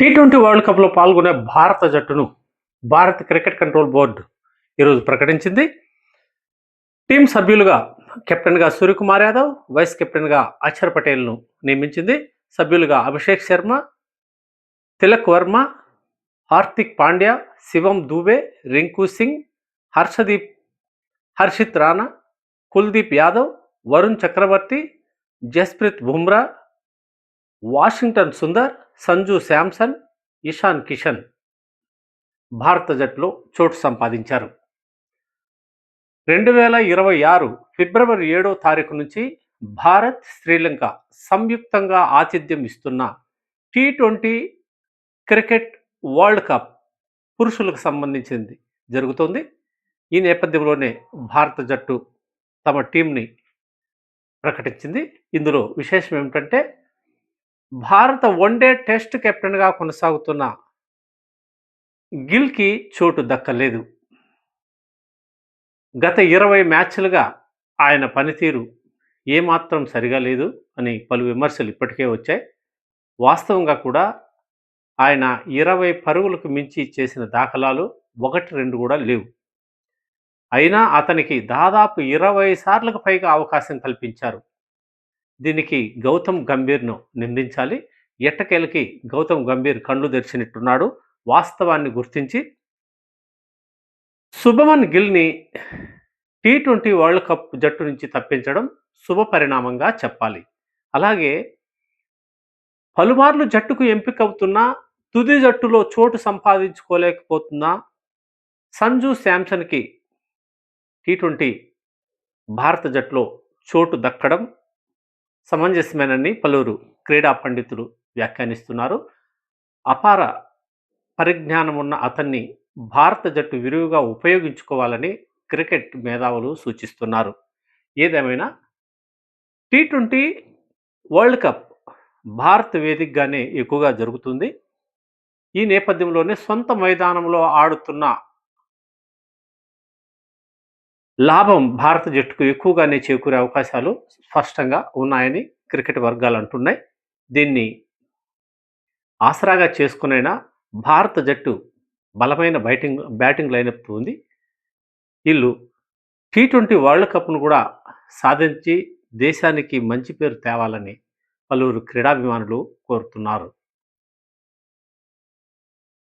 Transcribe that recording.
T20 world కప్‌లో పాల్గొనే భారత జట్టును భారత క్రికెట్ కంట్రోల్ బోర్డ్ ఈరోజు ప్రకటించింది. టీమ్ సభ్యులుగా కెప్టెన్‌గా సూర్యకుమార్ యాదవ్, వైస్ కెప్టెన్‌గా అక్షర్ పటేల్‌ను నియమించింది. సభ్యులుగా అభిషేక్ శర్మ, తిలక్ వర్మ, హార్దిక్ పాండ్యా, శివం దూబే, రింకు సింగ్, హర్షిత్ రాణా, కుల్దీప్ యాదవ్, వరుణ్ చక్రవర్తి, జస్ప్రీత్ బుమ్రా, వాషింగ్టన్ సుందర్, సంజు శాంసన్, ఇషాన్ కిషన్ భారత జట్టులో చోటు సంపాదించారు. 2026 ఫిబ్రవరి 7వ తారీఖు నుంచి భారత్, శ్రీలంక సంయుక్తంగా ఆతిథ్యం ఇస్తున్న టీ20 క్రికెట్ వరల్డ్ కప్ పురుషులకు సంబంధించింది జరుగుతోంది. ఈ నేపథ్యంలోనే భారత జట్టు తమ టీంని ప్రకటించింది. ఇందులో విశేషం ఏమిటంటే భారత వన్డే టెస్ట్ కెప్టెన్గా కొనసాగుతున్న గిల్కి చోటు దక్కలేదు. గత 20 మ్యాచ్లుగా ఆయన పనితీరు ఏమాత్రం సరిగా లేదు అని పలు విమర్శలు ఇప్పటికే వచ్చాయి. వాస్తవంగా కూడా ఆయన 20 పరుగులకు మించి చేసిన దాఖలాలు 1-2 కూడా లేవు. అయినా అతనికి దాదాపు 20 సార్లకు పైగా అవకాశం కల్పించారు. దీనికి గౌతమ్ గంభీర్ను నిందించాలి. ఎట్టకేలకి గౌతమ్ గంభీర్ కళ్ళు తెరిచినట్టున్నాడు. వాస్తవాన్ని గుర్తించి శుభమన్ గిల్ని టీ20 వరల్డ్ కప్ జట్టు నుంచి తప్పించడం శుభ పరిణామంగా చెప్పాలి. అలాగే పలుమార్లు జట్టుకు ఎంపికవుతున్నా తుది జట్టులో చోటు సంపాదించుకోలేకపోతున్న సంజు శాంసన్కి టీ20 భారత జట్టులో చోటు దక్కడం సమంజసమేనని పలువురు క్రీడా పండితులు వ్యాఖ్యానిస్తున్నారు. అపార పరిజ్ఞానం ఉన్న అతన్ని భారత జట్టు విరివిగా ఉపయోగించుకోవాలని క్రికెట్ మేధావులు సూచిస్తున్నారు. ఏదేమైనా టీ20 వరల్డ్ కప్ భారత్ వేదికగానే ఎక్కువగా జరుగుతుంది. ఈ నేపథ్యంలోనే సొంత మైదానంలో ఆడుతున్న లాభం భారత జట్టుకు ఎక్కువగానే చేకూరే అవకాశాలు స్పష్టంగా ఉన్నాయని క్రికెట్ వర్గాలు అంటున్నాయి. దీన్ని ఆసరాగా చేసుకునైనా భారత జట్టు బలమైన బ్యాటింగ్ లైనప్ ఉంది. వీళ్ళు టీ20 వరల్డ్ కప్ను కూడా సాధించి దేశానికి మంచి పేరు తేవాలని పలువురు క్రీడాభిమానులు కోరుతున్నారు.